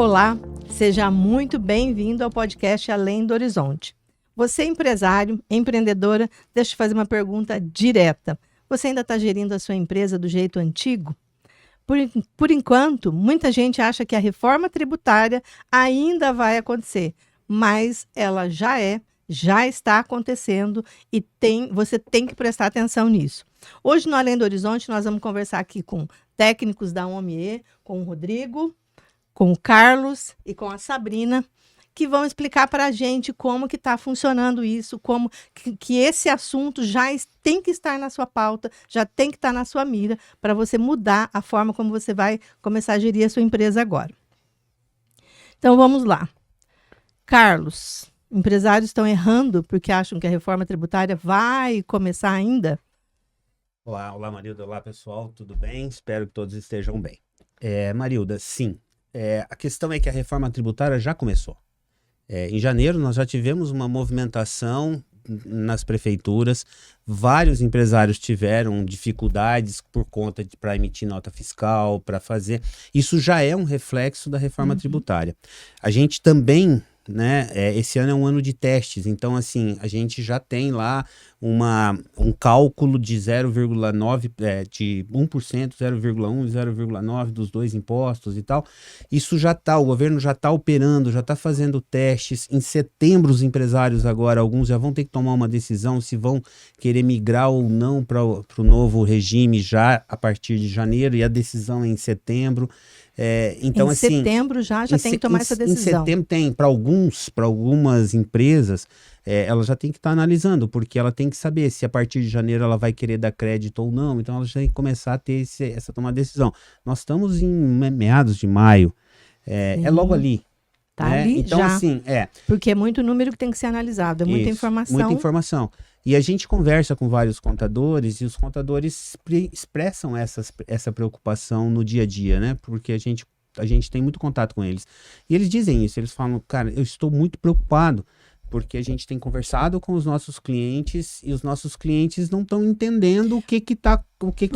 Olá, seja muito bem-vindo ao podcast Além do Horizonte. Você, empresário, empreendedora, deixa eu te fazer uma pergunta direta. Você ainda está gerindo a sua empresa do jeito antigo? Por enquanto, muita gente acha que a reforma tributária ainda vai acontecer, mas ela já está acontecendo e você tem que prestar atenção nisso. Hoje, no Além do Horizonte, nós vamos conversar aqui com técnicos da OMIE, com o Rodrigo, com o Carlos e com a Sabrina, que vão explicar para a gente como que está funcionando isso, como que esse assunto tem que estar na sua pauta, já tem que estar na sua mira, para você mudar a forma como você vai começar a gerir a sua empresa agora. Então, vamos lá. Carlos, empresários estão errando porque acham que a reforma tributária vai começar ainda? Olá, Marilda. Olá, pessoal. Tudo bem? Espero que todos estejam bem. Marilda, sim. A questão é que a reforma tributária já começou. Em janeiro, nós já tivemos uma movimentação nas prefeituras. Vários empresários tiveram dificuldades por conta para emitir nota fiscal, para fazer. Isso já é um reflexo da reforma tributária. A gente também, né, esse ano é um ano de testes, então assim, a gente já tem lá um cálculo de 0,9, de 1%, 0,1 e 0,9 dos dois impostos e tal. Isso já está, o governo já está operando, já está fazendo testes. Em setembro, os empresários agora, alguns já vão ter que tomar uma decisão se vão querer migrar ou não para o novo regime já a partir de janeiro, e a decisão é em setembro. Então, em setembro já tem que tomar essa decisão. Em setembro tem, para algumas empresas, ela já tem que estar analisando, porque ela tem que saber se a partir de janeiro ela vai querer dar crédito ou não, então ela já tem que começar a ter essa tomada de decisão. Nós estamos em meados de maio, é logo ali. Tá, né? ali então, já, assim, porque é muito número que tem que ser analisado, é muita informação. Muita informação. E a gente conversa com vários contadores, e os contadores expressam essa preocupação no dia a dia, né? Porque a gente tem muito contato com eles. E eles dizem isso, eles falam, cara, eu estou muito preocupado, porque a gente tem conversado com os nossos clientes e os nossos clientes não estão entendendo o que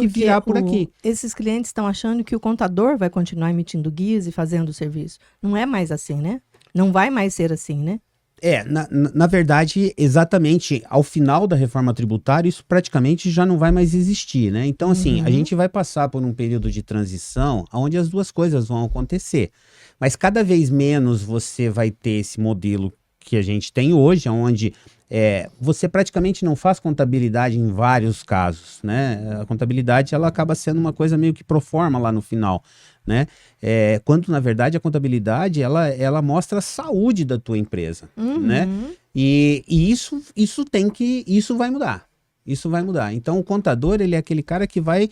virá por aqui. Esses clientes estão achando que o contador vai continuar emitindo guias e fazendo o serviço. Não é mais assim, né? Não vai mais ser assim, né? Na verdade, exatamente ao final da reforma tributária, isso praticamente já não vai mais existir, né? Então, assim, a gente vai passar por um período de transição onde as duas coisas vão acontecer. Mas cada vez menos você vai ter esse modelo que a gente tem hoje, onde você praticamente não faz contabilidade em vários casos, né? A contabilidade, ela acaba sendo uma coisa meio que pro forma lá no final, né? Quando, na verdade, a contabilidade, ela mostra a saúde da tua empresa, né? E isso vai mudar. Isso vai mudar. Então, o contador, ele é aquele cara que vai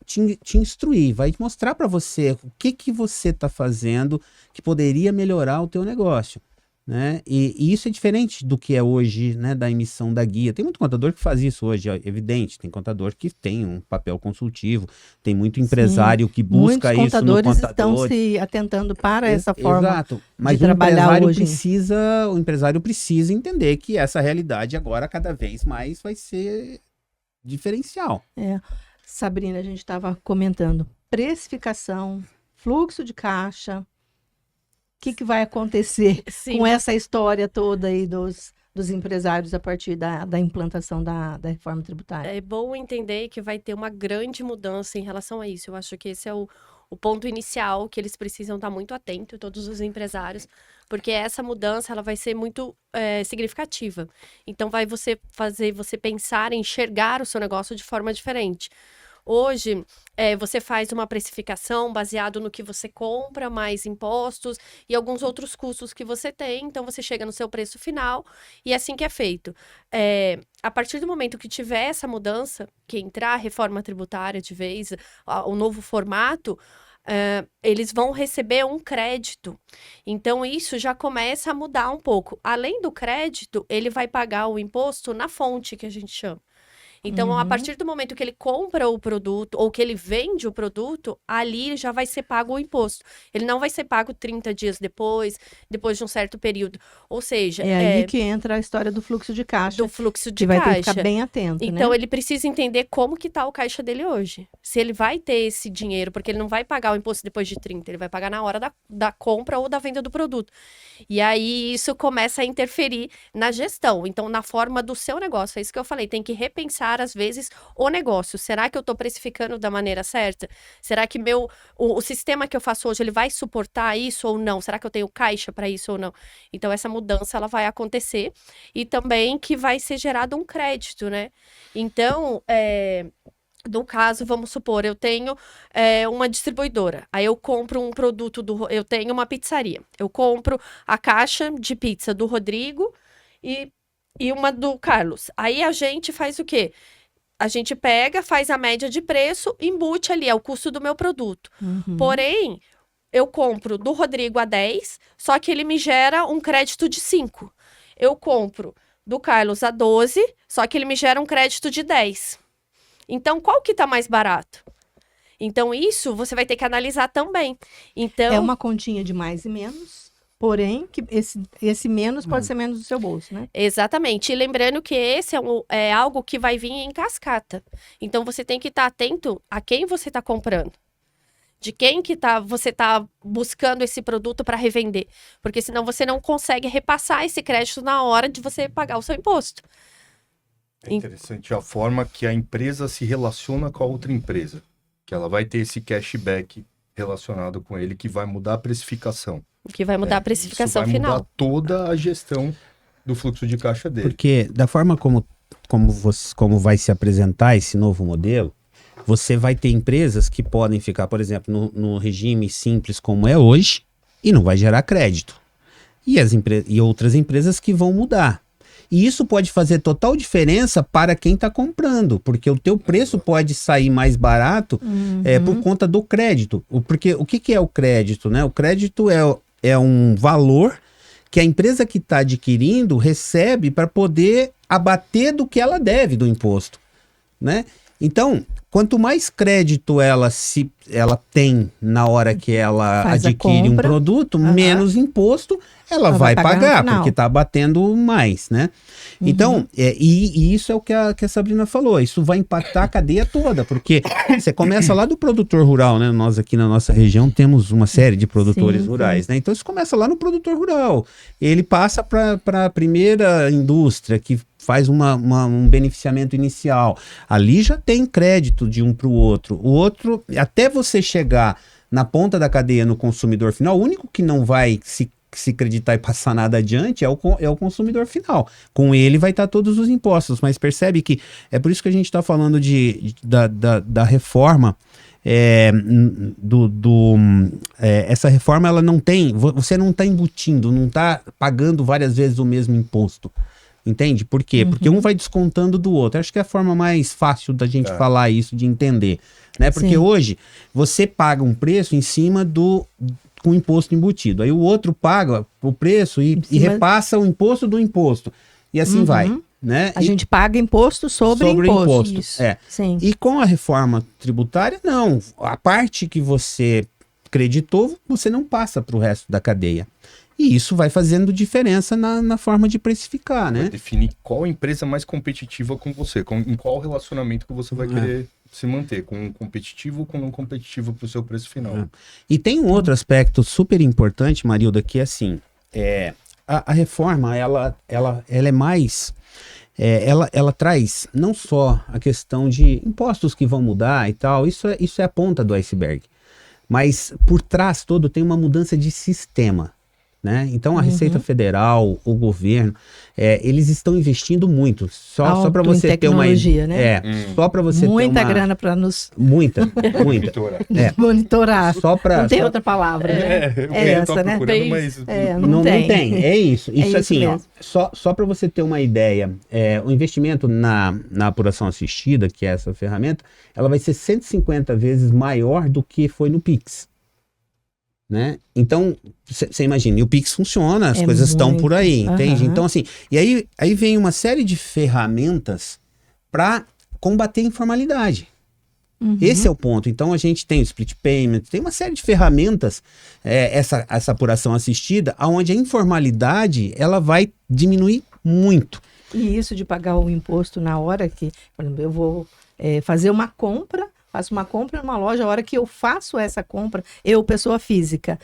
te instruir, vai mostrar para você o que você está fazendo que poderia melhorar o teu negócio, né? E isso é diferente do que é hoje, né, da emissão da guia. Tem muito contador que faz isso hoje, é evidente. Tem contador que tem um papel consultivo, tem muito empresário que busca isso no contador. Muitos contadores estão se atentando para essa forma. Exato. Mas de trabalhar hoje. O empresário precisa entender que essa realidade agora cada vez mais vai ser diferencial. Sabrina, a gente estava comentando precificação, fluxo de caixa. O que vai acontecer com essa história toda aí dos empresários a partir da implantação da reforma tributária? É bom entender que vai ter uma grande mudança em relação a isso. Eu acho que esse é o ponto inicial que eles precisam estar muito atentos, todos os empresários, porque essa mudança ela vai ser muito significativa. Então, vai fazer você pensar em enxergar o seu negócio de forma diferente. Hoje, você faz uma precificação baseado no que você compra, mais impostos e alguns outros custos que você tem. Então, você chega no seu preço final e é assim que é feito. A partir do momento que tiver essa mudança, que entrar a reforma tributária de vez, o novo formato, eles vão receber um crédito. Então, isso já começa a mudar um pouco. Além do crédito, ele vai pagar o imposto na fonte, que a gente chama. Então, a partir do momento que ele compra o produto ou que ele vende o produto, ali já vai ser pago o imposto. Ele não vai ser pago 30 dias depois de um certo período. Ou seja, É aí que entra a história do fluxo de caixa, do fluxo de que vai ter que caixa. ficar bem atento, Então, né? ele precisa entender como que tá o caixa dele hoje. Se ele vai ter esse dinheiro, porque ele não vai pagar o imposto depois de 30, ele vai pagar na hora da compra ou da venda do produto. E aí, isso começa a interferir na gestão. Então, na forma do seu negócio. É isso que eu falei, tem que repensar, às vezes, o negócio. Será que eu tô precificando da maneira certa? Será que o sistema que eu faço hoje, ele vai suportar isso ou não? Será que eu tenho caixa para isso ou não? Então, essa mudança, ela vai acontecer. E também que vai ser gerado um crédito, né? Então, no caso, vamos supor, eu tenho uma distribuidora. Aí eu compro um produto eu tenho uma pizzaria. Eu compro a caixa de pizza do Rodrigo e uma do Carlos. Aí a gente faz o quê? A gente pega, faz a média de preço, embute ali, é o custo do meu produto. Porém, eu compro do Rodrigo a 10, só que ele me gera um crédito de 5. Eu compro do Carlos a 12, só que ele me gera um crédito de 10. Então, qual que tá mais barato? Então, isso você vai ter que analisar também. Então, É uma continha de mais e menos, porém, que esse menos pode ser menos do seu bolso, né? exatamente. E lembrando que esse é algo que vai vir em cascata. Então, você tem que estar atento a quem você está comprando. De quem que você está buscando esse produto para revender. Porque senão você não consegue repassar esse crédito na hora de você pagar o seu imposto. É interessante a forma que a empresa se relaciona com a outra empresa. Que ela vai ter esse cashback relacionado com ele, que vai mudar a precificação. O que vai mudar a precificação Isso vai final. mudar toda a gestão do fluxo de caixa dele. Porque da forma como vai se apresentar esse novo modelo, você vai ter empresas que podem ficar, por exemplo, no regime simples como é hoje e não vai gerar crédito. E outras empresas que vão mudar. E isso pode fazer total diferença para quem está comprando, porque o teu preço pode sair mais barato por conta do crédito. Porque o que é o crédito, né? O crédito é um valor que a empresa que está adquirindo recebe para poder abater do que ela deve do imposto, né? Então, quanto mais crédito ela tem na hora que ela Faz a adquire um compra. produto, menos imposto ela vai vai pagar no pagar, final. porque está batendo mais, né? Então, e isso é o que a Sabrina falou, isso vai impactar a cadeia toda, porque você começa lá do produtor rural, né? Nós aqui na nossa região temos uma série de produtores Sim, rurais, né? Então isso começa lá no produtor rural, ele passa para a primeira indústria que faz um beneficiamento inicial. Ali já tem crédito de um para o outro. O outro, até você chegar na ponta da cadeia no consumidor final, o único que não vai se creditar e passar nada adiante é o consumidor final. Com ele vai estar todos os impostos, mas percebe que é por isso que a gente está falando da reforma. Essa reforma, ela não tem, você não está embutindo, não está pagando várias vezes o mesmo imposto. Entende? Por quê? Porque um vai descontando do outro. Acho que é a forma mais fácil da gente falar isso, de entender, né? Porque Sim. hoje você paga um preço em cima com imposto embutido. Aí o outro paga o preço e repassa o imposto do imposto. E assim vai, né? A gente paga imposto sobre imposto. Isso. Sim. E com a reforma tributária, não. A parte que você creditou, você não passa para o resto da cadeia. E isso vai fazendo diferença na forma de precificar, né? Vai definir qual empresa é mais competitiva com você, em qual relacionamento que você vai querer se manter, com um competitivo ou com um não competitivo para o seu preço final. E tem um outro aspecto super importante, Marilda, que é assim, a reforma, ela é mais... ela traz não só a questão de impostos que vão mudar e tal, isso é a ponta do iceberg, mas por trás todo tem uma mudança de sistema. Né? Então a Receita Federal, o governo, eles estão investindo muito. Só para você ter uma ideia, né? Só para você muita ter uma grana para nos muita. monitorar. Só para Não tem outra palavra. Né? Essa, né? Mas não tem. É isso. Isso isso assim, mesmo. só para você ter uma ideia, o investimento na apuração assistida, que é essa ferramenta, ela vai ser 150 vezes maior do que foi no Pix. Né? Então, você imagina, e o Pix funciona, as coisas estão por aí, entende? Então, assim, e aí vem uma série de ferramentas para combater a informalidade. Uhum. Esse é o ponto. Então a gente tem o split payment, tem uma série de ferramentas, essa apuração assistida, onde a informalidade ela vai diminuir muito. E isso de pagar o imposto na hora que, por exemplo, eu vou fazer uma compra, faço uma compra numa loja, a hora que eu faço essa compra, eu, pessoa física,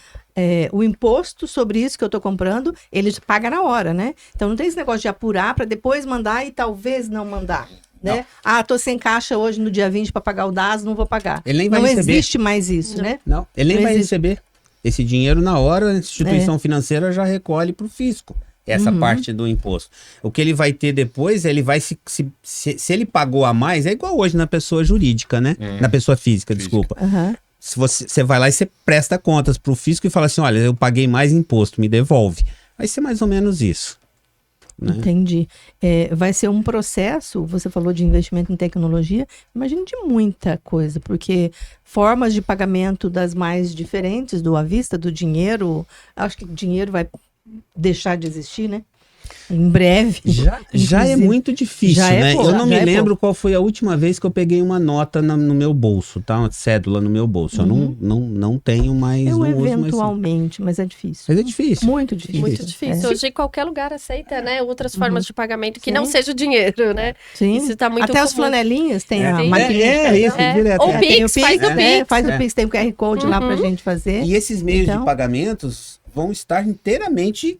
o imposto sobre isso que eu estou comprando, ele paga na hora, né? Então não tem esse negócio de apurar para depois mandar e talvez não mandar. Né? Tô sem caixa hoje no dia 20 para pagar o DAS, não vou pagar. Ele nem vai não receber. Existe mais isso, né? Não, ele nem Não vai existe. receber. Esse dinheiro na hora, a instituição financeira já recolhe para o fisco. Essa parte do imposto. O que ele vai ter depois, ele vai se ele pagou a mais, é igual hoje na pessoa jurídica, né? Na pessoa física, desculpa. Uhum. Se você vai lá e você presta contas para o fisco e fala assim, olha, eu paguei mais imposto, me devolve. Vai ser mais ou menos isso. Né? Entendi. Vai ser um processo, você falou de investimento em tecnologia, imagino de muita coisa, porque formas de pagamento das mais diferentes, do à vista, do dinheiro, acho que o dinheiro vai deixar de existir, né? Em breve. Já é muito difícil, né? pouco, Eu não me já é lembro pouco. qual foi a última vez que eu peguei uma nota no meu bolso, tá? Uma cédula no meu bolso. Eu não tenho mais. Eu não uso mais. eventualmente, mas é difícil. Mas é difícil. Muito difícil. Muito difícil. Hoje qualquer lugar aceita, né? Outras formas de pagamento que Sim. não seja o dinheiro, né? Sim. Isso tá muito Até os comum. flanelinhas tem a Sim. maquininha. Isso, direto. Ou Tem o Pix, faz o Pix. Faz o Pix, tem o QR Code lá pra gente fazer. E esses meios Então- de pagamentos vão estar inteiramente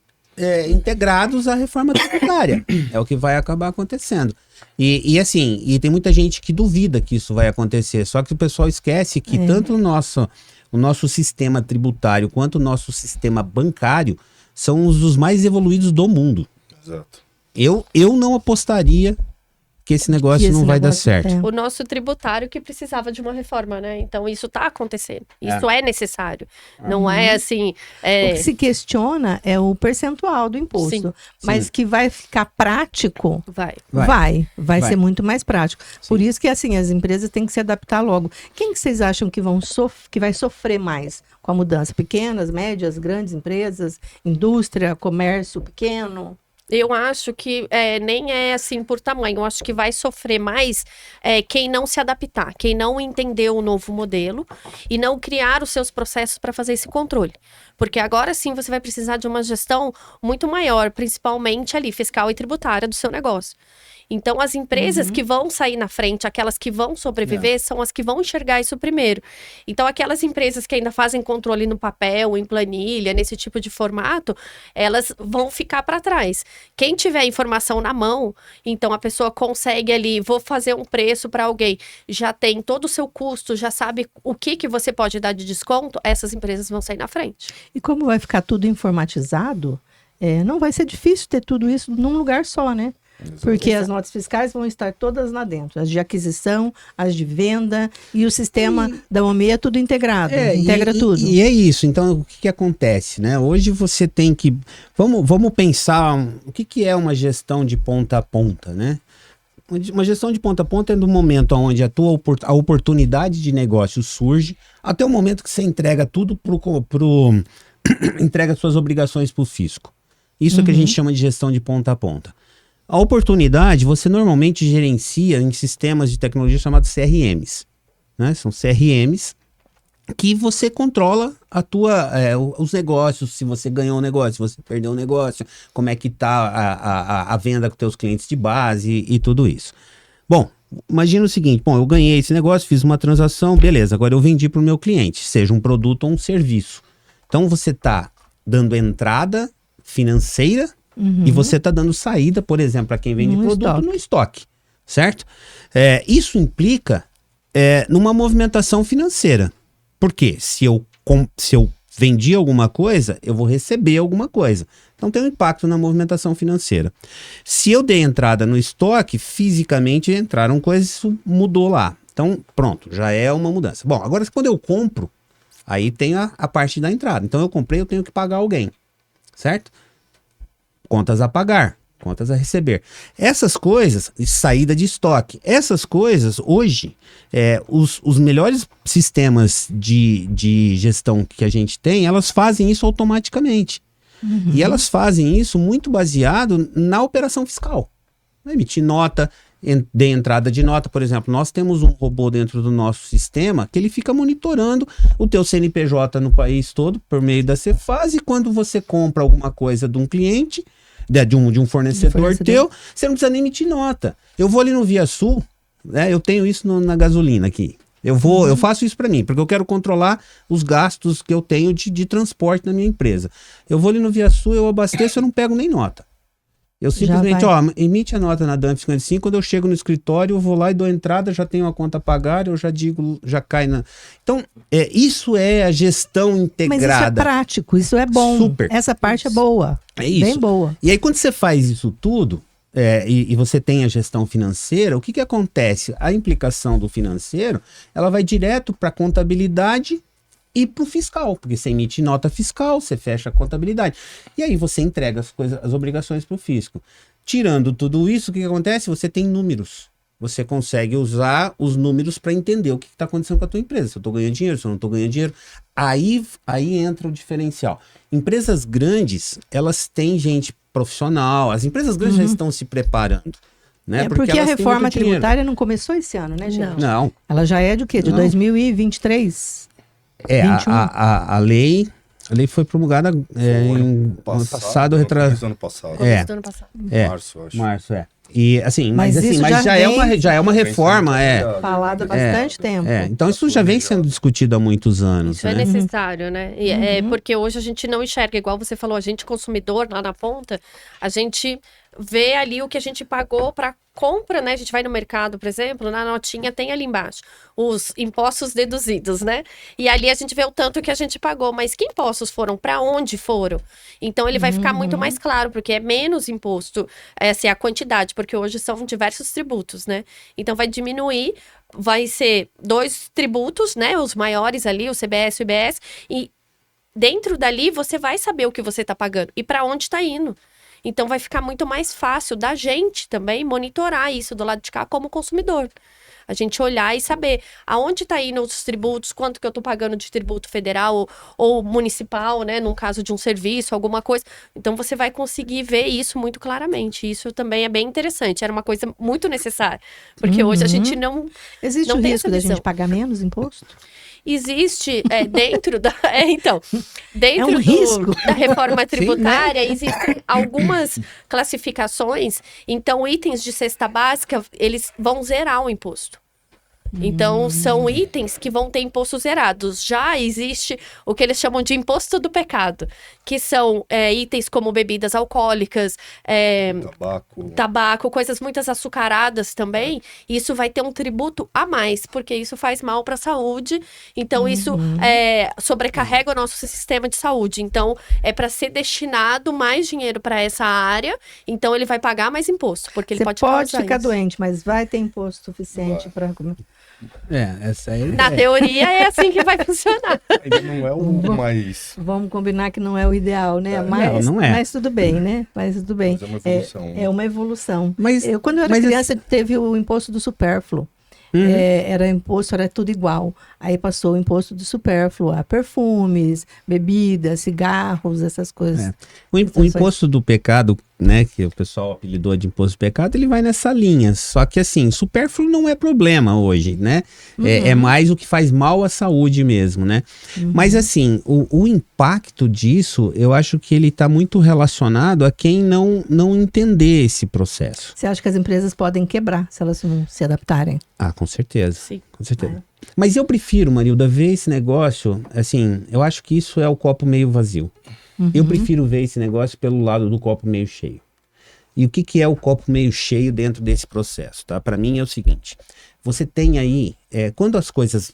integrados à reforma tributária. É o que vai acabar acontecendo. E assim, tem muita gente que duvida que isso vai acontecer. Só que o pessoal esquece que tanto o nosso sistema tributário quanto o nosso sistema bancário são os dos mais evoluídos do mundo. Exato. Eu não apostaria que esse negócio esse não vai dar negócio- certo. O nosso tributário que precisava de uma reforma, né? Então isso está acontecendo. Isso é necessário. Não é assim. O que se questiona é o percentual do imposto. Sim. Mas que vai ficar prático, Vai. vai ser muito mais prático. Sim. Por isso que assim, as empresas têm que se adaptar logo. Quem que vocês acham que que vai sofrer mais com a mudança? Pequenas, médias, grandes empresas, indústria, comércio pequeno? Eu acho que nem é assim por tamanho. Eu acho que vai sofrer mais quem não se adaptar, quem não entender o novo modelo e não criar os seus processos para fazer esse controle. Porque agora sim você vai precisar de uma gestão muito maior, principalmente ali, fiscal e tributária do seu negócio. Então, as empresas que vão sair na frente, aquelas que vão sobreviver, são as que vão enxergar isso primeiro. Então, aquelas empresas que ainda fazem controle no papel, em planilha, nesse tipo de formato, elas vão ficar para trás. Quem tiver informação na mão, então a pessoa consegue ali, vou fazer um preço para alguém, já tem todo o seu custo, já sabe o que você pode dar de desconto, essas empresas vão sair na frente. E como vai ficar tudo informatizado, não vai ser difícil ter tudo isso num lugar só, né? Porque as notas fiscais vão estar todas lá dentro. As de aquisição, as de venda e o sistema da OME é tudo integrado. Integra tudo. E é isso. Então, o que acontece, né? Hoje você tem que... Vamos pensar o que é uma gestão de ponta a ponta, né? Uma gestão de ponta a ponta é do momento onde a oportunidade de negócio surge até o momento que você entrega tudo entrega suas obrigações para o fisco. Isso é que a gente chama de gestão de ponta a ponta. A oportunidade você normalmente gerencia em sistemas de tecnologia chamados CRMs. Né? São CRMs que você controla os negócios, se você ganhou um negócio, se você perdeu um negócio, como é que está a venda com teus clientes de base e tudo isso. Bom, imagina o seguinte, eu ganhei esse negócio, fiz uma transação, beleza, agora eu vendi para o meu cliente, seja um produto ou um serviço. Então você está dando entrada financeira e você está dando saída, por exemplo, para quem vende produto no estoque, certo? Isso implica numa movimentação financeira. Por quê? Se eu vendi alguma coisa, eu vou receber alguma coisa. Então tem um impacto na movimentação financeira. Se eu dei entrada no estoque, fisicamente entraram coisas, isso mudou lá. Então pronto, já é uma mudança. Bom, agora quando eu compro, aí tem a parte da entrada. Então eu comprei, eu tenho que pagar alguém, certo? Contas a pagar, contas a receber. Essas coisas, saída de estoque, essas coisas, hoje, os melhores sistemas de gestão que a gente tem, elas fazem isso automaticamente. E elas fazem isso muito baseado na operação fiscal. Emitir nota, dê entrada de nota. Por exemplo, nós temos um robô dentro do nosso sistema que ele fica monitorando o teu CNPJ no país todo por meio da Cefaz, e quando você compra alguma coisa de um cliente, de um fornecedor teu, você não precisa nem emitir nota. Eu vou ali no Via Sul, né, eu tenho isso na gasolina aqui. Eu faço isso para mim, porque eu quero controlar os gastos que eu tenho de transporte na minha empresa. Eu vou ali no Via Sul, eu abasteço, eu não pego nem nota. Eu simplesmente, emite a nota na DAMP 55, quando eu chego no escritório, eu vou lá e dou entrada, já tenho a conta a pagar, eu já digo, já cai na... Então, isso é a gestão integrada. Mas isso é prático, isso é bom. Super. Essa parte é boa. É isso. Bem boa. E aí, quando você faz isso tudo, e você tem a gestão financeira, o que acontece? A implicação do financeiro, ela vai direto para a contabilidade e para o fiscal, porque você emite nota fiscal, você fecha a contabilidade. E aí você entrega as obrigações para o fisco. Tirando tudo isso, o que acontece? Você tem números. Você consegue usar os números para entender o que está acontecendo com a tua empresa. Se eu estou ganhando dinheiro, se eu não estou ganhando dinheiro. Aí entra o diferencial. Empresas grandes, elas têm gente profissional. As empresas grandes já estão se preparando. Né? Porque a reforma tributária não começou esse ano, né, gente? Não. Ela já é de quê? De 2023? A lei foi promulgada ano passado. Ano passado. Começo do ano passado. Março, eu acho. Março, E assim, mas já é uma reforma, falada há bastante tempo. Então isso já vem sendo discutido há muitos anos. Isso é necessário, né? E porque hoje a gente não enxerga, igual você falou, a gente consumidor lá na ponta, a gente vê ali o que a gente pagou para compra, né? A gente vai no mercado, por exemplo, na notinha tem ali embaixo os impostos deduzidos, né? E ali a gente vê o tanto que a gente pagou, mas que impostos foram, para onde foram? Então ele vai ficar muito mais claro, porque é menos imposto, essa é a quantidade, porque hoje são diversos tributos, né? Então vai diminuir, vai ser 2 tributos, né? Os maiores ali, o CBS e o IBS, e dentro dali você vai saber o que você está pagando e para onde está indo. Então vai ficar muito mais fácil da gente também monitorar isso do lado de cá como consumidor. A gente olhar e saber aonde está indo os tributos, quanto que eu estou pagando de tributo federal ou municipal, né? No caso de um serviço, alguma coisa. Então você vai conseguir ver isso muito claramente. Isso também é bem interessante. Era uma coisa muito necessária. Porque hoje a gente não. Existe não o tem risco essa da visão. gente pagar menos imposto? Existe dentro da. Dentro um risco. da reforma tributária, existem algumas classificações. Então, itens de cesta básica, eles vão zerar o imposto. Então, são itens que vão ter impostos zerados. Já existe o que eles chamam de imposto do pecado, que são itens como bebidas alcoólicas, tabaco, coisas muito açucaradas também. Isso vai ter um tributo a mais, porque isso faz mal para a saúde. Então, isso sobrecarrega o nosso sistema de saúde. Então, é para ser destinado mais dinheiro para essa área. Então, ele vai pagar mais imposto, porque ele Você pode ficar isso. doente, mas vai ter imposto suficiente para... Essa aí Na teoria é assim que vai funcionar. Ainda não é o mais... Vamos combinar que não é o ideal, né? Mas, não é. Mas tudo bem, né? Mas tudo bem. Mas é uma evolução. É uma evolução. Mas, Quando eu era criança, teve o imposto do supérfluo. Era imposto, era tudo igual. Aí passou o imposto do supérfluo a perfumes, bebidas, cigarros, essas coisas. O imposto do pecado, né, que o pessoal apelidou de imposto do pecado, ele vai nessa linha. Só que assim, supérfluo não é problema hoje, né? É mais o que faz mal à saúde mesmo, né? Mas assim, o impacto disso, eu acho que ele está muito relacionado a quem não entender esse processo. Você acha que as empresas podem quebrar se elas não se adaptarem? Ah, com certeza. Sim. Com certeza. Mas eu prefiro, Marilda, ver esse negócio, assim, eu acho que isso é o copo meio vazio. Eu prefiro ver esse negócio pelo lado do copo meio cheio. E o que é o copo meio cheio dentro desse processo, tá? Para mim é o seguinte, você tem aí, quando as coisas...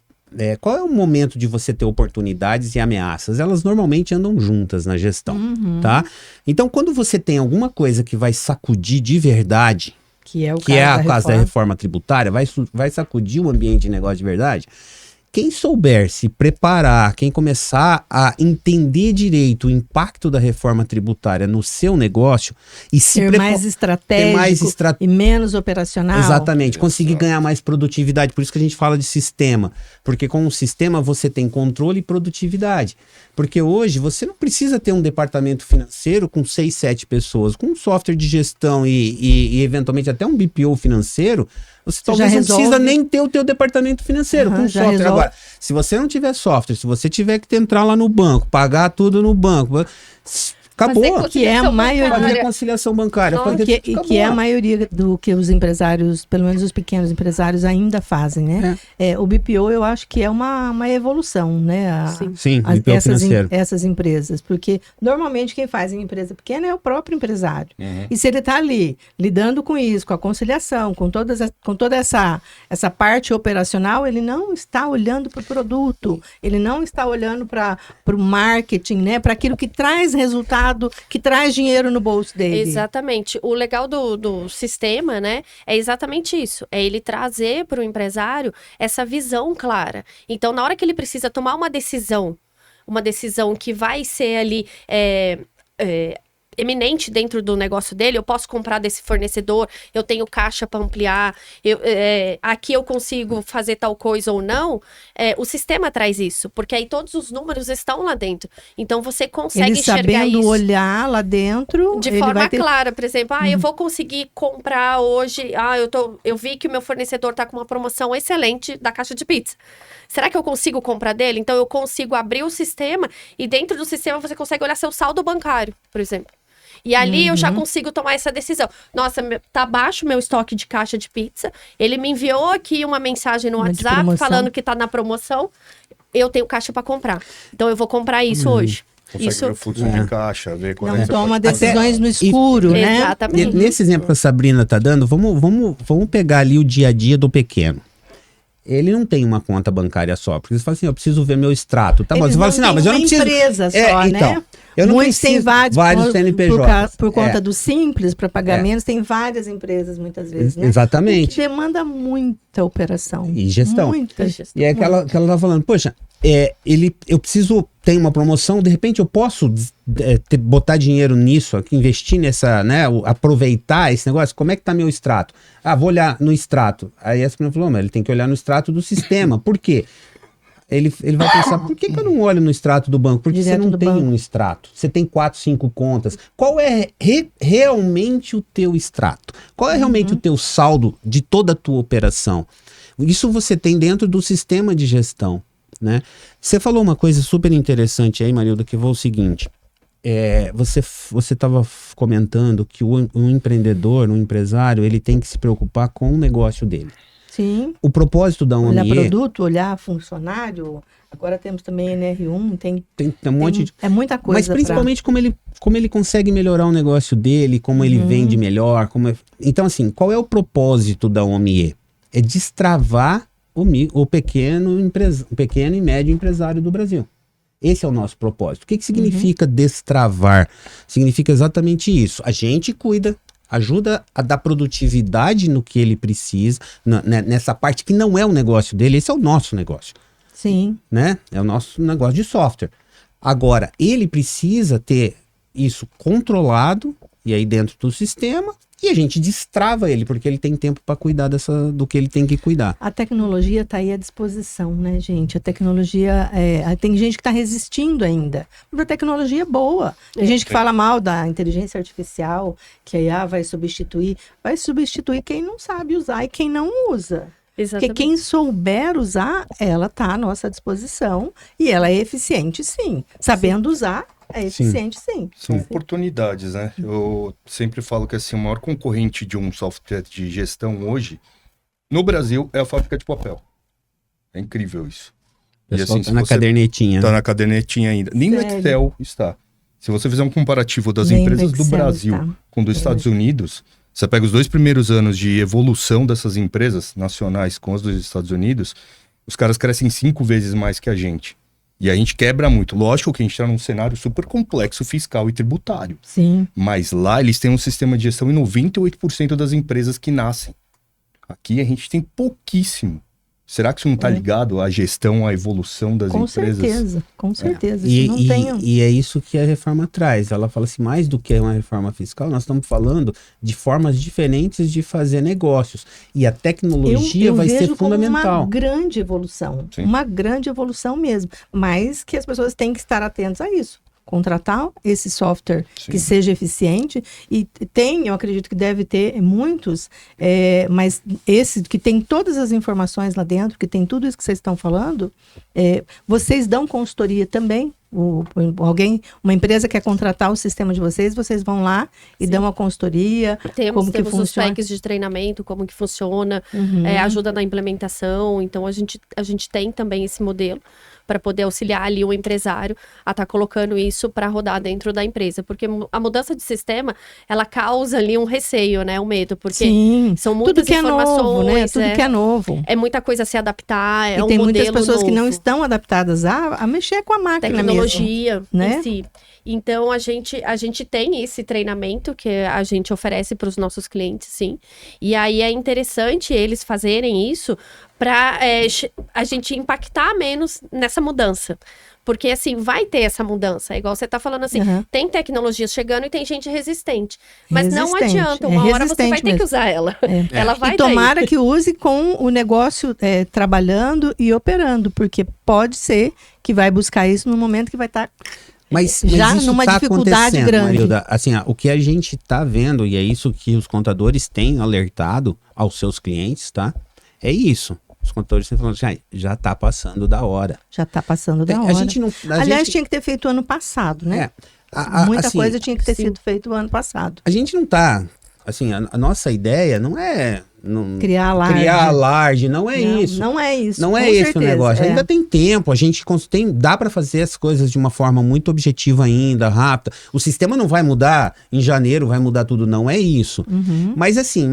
qual é o momento de você ter oportunidades e ameaças? Elas normalmente andam juntas na gestão, tá? Então, quando você tem alguma coisa que vai sacudir de verdade, Que é o caso da reforma tributária, vai sacudir o ambiente de negócio de verdade, Quem souber se preparar, quem começar a entender direito o impacto da reforma tributária no seu negócio e se Ser mais estratégico e menos operacional. Exatamente, conseguir ganhar mais produtividade. Por isso que a gente fala de sistema, porque com o sistema você tem controle e produtividade. Porque hoje você não precisa ter um departamento financeiro com 6, 7 pessoas, com um software de gestão e eventualmente até um BPO financeiro, você talvez não precisa nem ter o teu departamento financeiro com software. Agora, se você não tiver software, se você tiver que entrar lá no banco, pagar tudo no banco, acabou. Que é a maioria. Fazer conciliação bancária. Que é a maioria do que os empresários, pelo menos os pequenos empresários, ainda fazem, né? O BPO eu acho que é uma evolução, né? Sim, BPO financeiro. Essas empresas. Porque normalmente quem faz em empresa pequena é o próprio empresário. E se ele está ali lidando com isso, com a conciliação, com toda essa parte operacional, ele não está olhando para o produto, ele não está olhando para o marketing, né? Para aquilo que traz resultado, que traz dinheiro no bolso dele. Exatamente. O legal do sistema, né, é exatamente isso. É ele trazer para o empresário essa visão clara. Então, na hora que ele precisa tomar uma decisão que vai ser ali eminente dentro do negócio dele, eu posso comprar desse fornecedor, eu tenho caixa para ampliar, aqui eu consigo fazer tal coisa ou não, o sistema traz isso, porque aí todos os números estão lá dentro. Então você consegue ele enxergar sabendo isso olhar lá dentro de forma clara, por exemplo, eu vou conseguir comprar hoje, eu vi que o meu fornecedor está com uma promoção excelente da caixa de pizza. Será que eu consigo comprar dele? Então eu consigo abrir o sistema e dentro do sistema você consegue olhar seu saldo bancário, por exemplo. E ali eu já consigo tomar essa decisão. Nossa, tá baixo meu estoque de caixa de pizza. Ele me enviou aqui uma mensagem no WhatsApp falando que tá na promoção. Eu tenho caixa para comprar. Então eu vou comprar isso hoje. Consegue ver o fluxo de caixa, ver qual não toma decisões no escuro, né? Exatamente. Nesse exemplo que a Sabrina tá dando, vamos pegar ali o dia a dia do pequeno. Ele não tem uma conta bancária só, porque você fala assim, eu preciso ver meu extrato. Tá bom, você fala assim, não, mas eu não preciso... empresa só, né? Eu não muitos têm vários CNPJs. Por conta do Simples, para pagamentos, tem várias empresas muitas vezes, né? Exatamente. Que demanda muita operação. E gestão. Muita gestão. E é aquela que ela tá falando, poxa, eu preciso ter uma promoção, de repente eu posso botar dinheiro nisso, aqui, investir nessa, né, aproveitar esse negócio, como é que tá meu extrato? Vou olhar no extrato. Aí a Sabrina falou, mas ele tem que olhar no extrato do sistema. Por quê? Ele vai pensar, por que eu não olho no extrato do banco? Porque Direto você não tem um extrato. Você tem 4, 5 contas. Qual é realmente o teu extrato? Qual é realmente o teu saldo de toda a tua operação? Isso você tem dentro do sistema de gestão, né? Você falou uma coisa super interessante aí, Marilda, que foi o seguinte. Você estava comentando que o empreendedor, o empresário, ele tem que se preocupar com o negócio dele. Sim. O propósito da OMIE... Olhar produto, olhar funcionário. Agora temos também NR1, tem um monte de... É muita coisa. Mas principalmente como ele consegue melhorar o negócio dele, como ele vende melhor. Então, assim, qual é o propósito da OMIE? É destravar o pequeno e médio empresário do Brasil. Esse é o nosso propósito. O que significa destravar? Significa exatamente isso. A gente cuida, ajuda a dar produtividade no que ele precisa, nessa parte que não é o negócio dele, esse é o nosso negócio. Sim. Né? É o nosso negócio de software. Agora, ele precisa ter isso controlado, e aí dentro do sistema, e a gente destrava ele, porque ele tem tempo para cuidar do que ele tem que cuidar. A tecnologia está aí à disposição, né, gente? A tecnologia, tem gente que está resistindo ainda, mas a tecnologia é boa. Tem gente que fala mal da inteligência artificial, que a IA vai substituir quem não sabe usar e quem não usa. Exatamente. Porque quem souber usar, ela está à nossa disposição e ela é eficiente, sim. Sabendo usar, é eficiente, sim. São oportunidades, né? Eu sempre falo que assim, o maior concorrente de um software de gestão hoje, no Brasil, é a fábrica de papel. É incrível isso. E assim, tá na cadernetinha. Tá na cadernetinha ainda. Nem no Excel está. Se você fizer um comparativo das empresas do Brasil com dos Estados Unidos, você pega os 2 primeiros anos de evolução dessas empresas nacionais com as dos Estados Unidos, os caras crescem 5 vezes mais que a gente. E a gente quebra muito. Lógico que a gente está num cenário super complexo fiscal e tributário. Sim. Mas lá eles têm um sistema de gestão em 98% das empresas que nascem. Aqui a gente tem pouquíssimo. Será que isso não está ligado à gestão, à evolução das empresas? Com certeza. E é isso que a reforma traz. Ela fala assim, mais do que uma reforma fiscal, nós estamos falando de formas diferentes de fazer negócios. E a tecnologia vai ser fundamental. Uma grande evolução. Sim. Uma grande evolução mesmo. Mas que as pessoas têm que estar atentas a isso. Contratar esse software que seja eficiente, e eu acredito que deve ter muitos, mas esse que tem todas as informações lá dentro, que tem tudo isso que vocês estão falando, vocês dão consultoria também? Uma empresa quer contratar o sistema de vocês vão lá e dão uma consultoria, temos que os packs de treinamento, como que funciona, ajuda na implementação, então a gente tem também esse modelo para poder auxiliar ali o empresário a estar colocando isso para rodar dentro da empresa, porque a mudança de sistema, ela causa ali um receio, né, um medo, porque são muitas informações, novo, né? Tudo que é novo. É muita coisa a se adaptar, é um modelo tem muitas pessoas novo. Que não estão adaptadas a mexer com a máquina tecnologia mesmo, né? em si. Então, a gente tem esse treinamento que a gente oferece para os nossos clientes, sim. E aí é interessante eles fazerem isso para a gente impactar menos nessa mudança. Porque, assim, vai ter essa mudança. É igual você está falando assim, tem tecnologias chegando e tem gente resistente. Mas não adianta, uma hora você vai ter que usar ela. Ela vai e tomara que use com o negócio trabalhando e operando, porque pode ser que vai buscar isso no momento que vai estar... Mas já isso numa dificuldade grande. Marilda, assim, o que a gente está vendo, e é isso que os contadores têm alertado aos seus clientes, tá? É isso. Os contadores estão falando assim, já está passando da hora. Já está passando da hora. Aliás, tinha que ter feito ano passado, né? Muita coisa tinha que ter sido feito ano passado. A gente não está... Assim, a nossa ideia não é... Criar alarde, não é isso. Não é isso. Não é esse o negócio. Ainda tem tempo, dá para fazer as coisas de uma forma muito objetiva ainda, rápida. O sistema não vai mudar em janeiro, vai mudar tudo, não é isso. Mas assim,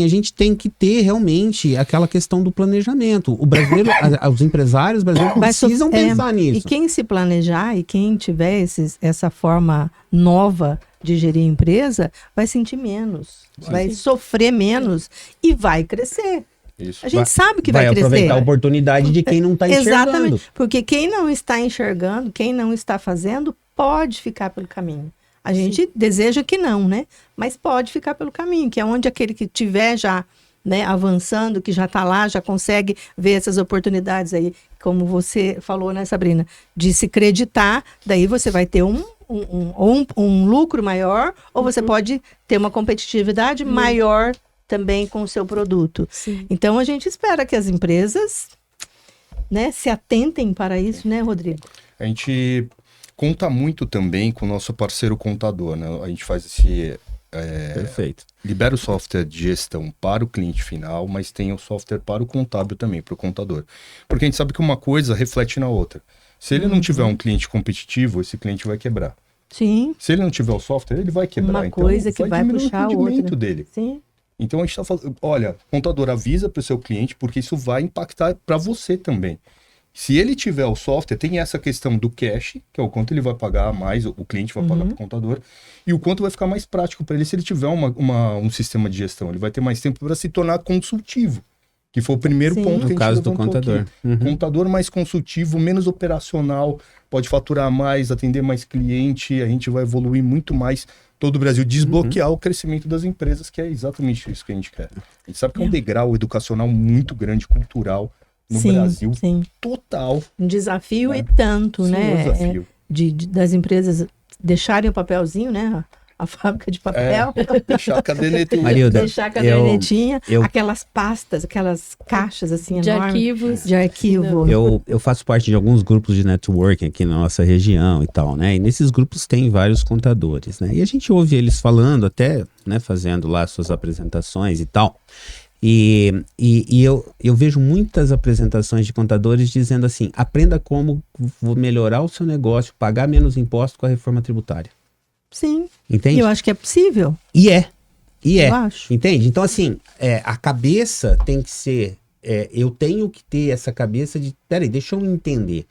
a gente tem que ter realmente aquela questão do planejamento. O brasileiro, os empresários brasileiros precisam pensar nisso. E quem se planejar e quem tiver essa forma nova de gerir a empresa, vai sentir menos, vai sofrer menos e vai crescer. Isso. A gente sabe que vai crescer. Vai aproveitar a oportunidade de quem não está enxergando. Exatamente, porque quem não está enxergando, quem não está fazendo, pode ficar pelo caminho. A gente deseja que não, né? Mas pode ficar pelo caminho, que é onde aquele que tiver já, né, avançando, que já está lá, já consegue ver essas oportunidades aí, como você falou, né, Sabrina? De se creditar, daí você vai ter um lucro maior, ou você pode ter uma competitividade maior também com o seu produto. Sim. Então, a gente espera que as empresas, né, se atentem para isso, né, Rodrigo? A gente conta muito também com o nosso parceiro contador, né? A gente faz esse... Perfeito. Libera o software de gestão para o cliente final, mas tem o software para o contábil também, para o contador. Porque a gente sabe que uma coisa reflete na outra. Se ele não tiver um cliente competitivo, esse cliente vai quebrar. Sim. Se ele não tiver o software, ele vai quebrar. Uma coisa que vai puxar o rendimento outra. Dele. Sim. Então a gente está falando, olha, contador, avisa para o seu cliente, porque isso vai impactar para você também. Se ele tiver o software, tem essa questão do cash, que é o quanto ele vai pagar mais, o cliente vai pagar para o contador, e o quanto vai ficar mais prático para ele se ele tiver um sistema de gestão. Ele vai ter mais tempo para se tornar consultivo, que foi o primeiro ponto que a gente no caso do contador. Contador mais consultivo, menos operacional, pode faturar mais, atender mais cliente, a gente vai evoluir muito mais todo o Brasil, desbloquear o crescimento das empresas, que é exatamente isso que a gente quer. A gente sabe que é um degrau educacional muito grande, cultural, no Brasil, total. Um desafio e tanto, Sim, né? Um desafio. Das empresas deixarem o papelzinho, né? A fábrica de papel. Deixar a cadernetinha. Marilda, deixar a cadernetinha, aquelas pastas, aquelas caixas assim de enormes. Arquivos. De arquivo. Eu faço parte de alguns grupos de networking aqui na nossa região e tal, né? E nesses grupos tem vários contadores, né? E a gente ouve eles falando até, né? Fazendo lá suas apresentações e tal. E eu vejo muitas apresentações de contadores dizendo assim, aprenda como melhorar o seu negócio, pagar menos imposto com a reforma tributária. Sim. Entende? E eu acho que é possível. E é. Eu acho. Entende? Então, assim, a cabeça tem que ser... eu tenho que ter essa cabeça de... Peraí, deixa eu entender.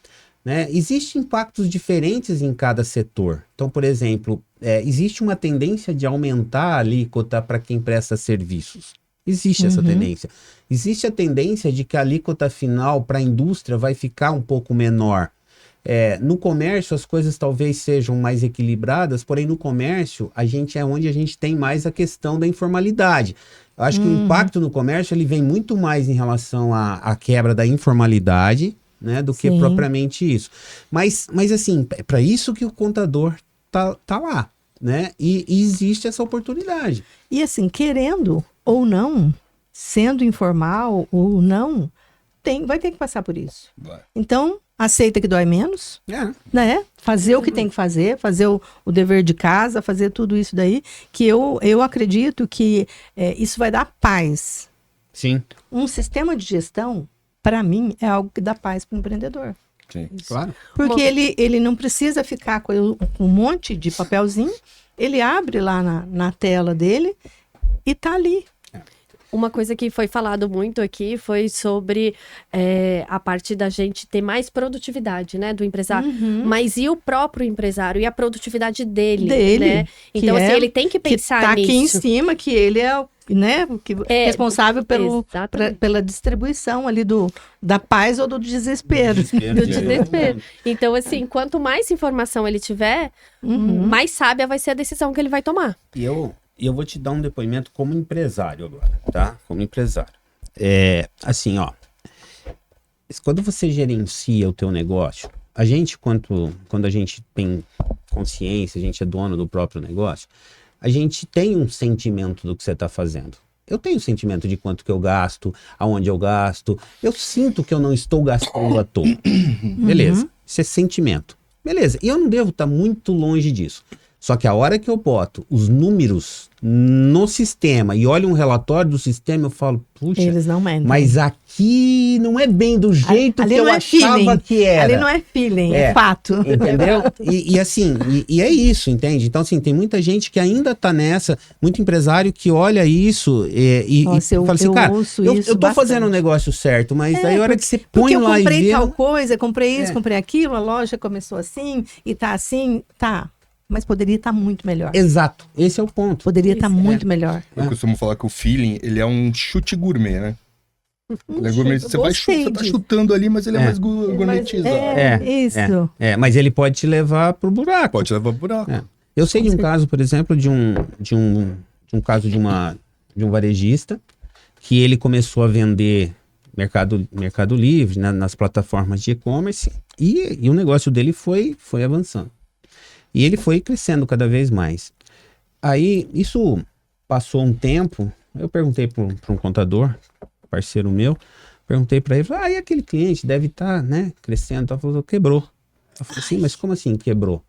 Né? Existem impactos diferentes em cada setor. Então, por exemplo, existe uma tendência de aumentar a alíquota para quem presta serviços. Existe essa tendência. existe a tendência de que a alíquota final para a indústria vai ficar um pouco menor. No comércio as coisas talvez sejam mais equilibradas, porém no comércio é onde a gente tem mais a questão da informalidade. Eu acho que o impacto no comércio ele vem muito mais em relação à quebra da informalidade, né, do que propriamente isso. Mas assim, é para isso que o contador tá lá, né? E existe essa oportunidade. E assim, querendo ou não, sendo informal ou não, vai ter que passar por isso. Vai. Então, aceita que dói menos, né? Fazer o que tem que fazer o dever de casa, fazer tudo isso daí, que eu acredito que isso vai dar paz. Sim. Um sistema de gestão, para mim, é algo que dá paz para o empreendedor. Sim. Claro. Porque ele não precisa ficar com um monte de papelzinho, ele abre lá na tela dele e tá ali. Uma coisa que foi falado muito aqui foi sobre a parte da gente ter mais produtividade, né, do empresário. Mas e o próprio empresário? E a produtividade dele, né? Então, assim, ele tem que pensar tá nisso. Aqui em cima, que ele é responsável pela distribuição ali da paz ou do desespero. Do desespero. Então, assim, quanto mais informação ele tiver, mais sábia vai ser a decisão que ele vai tomar. E eu vou te dar um depoimento como empresário agora, tá? Como empresário. Assim, ó. Quando você gerencia o teu negócio, a gente, quando a gente tem consciência, a gente é dono do próprio negócio, a gente tem um sentimento do que você está fazendo. Eu tenho sentimento de quanto que eu gasto, aonde eu gasto. Eu sinto que eu não estou gastando à toa. Beleza. Isso é sentimento. Beleza. E eu não devo estar muito longe disso. Só que a hora que eu boto os números no sistema e olho um relatório do sistema, eu falo, puxa, eles não mentem. Mas aqui não é bem do jeito que eu achava que era. Ali não é feeling, é fato. Entendeu? E assim, é isso, entende? Então, assim, tem muita gente que ainda tá nessa, muito empresário que olha isso e fala assim, cara, eu tô fazendo o negócio certo, mas aí a hora que você põe lá e vê... Porque eu comprei tal coisa, comprei isso, comprei aquilo, a loja começou assim, e tá assim, tá... Mas poderia estar muito melhor. Exato, esse é o ponto. Poderia estar muito melhor. Eu costumo falar que o feeling, ele é um chute gourmet, né? Ele é gourmet. Você tá chutando ali, mas ele é mais gourmetizado. Isso. Mas ele pode te levar pro buraco. Pode levar pro buraco. Eu sei de um caso, por exemplo, de um caso de um varejista que ele começou a vender Mercado Livre, né, nas plataformas de e-commerce e o negócio dele foi avançando. E ele foi crescendo cada vez mais. Aí, isso passou um tempo, eu perguntei para um contador, parceiro meu, perguntei para ele, e aquele cliente deve estar, né, crescendo, então, falou, quebrou. Eu falei assim, mas como assim quebrou? Ele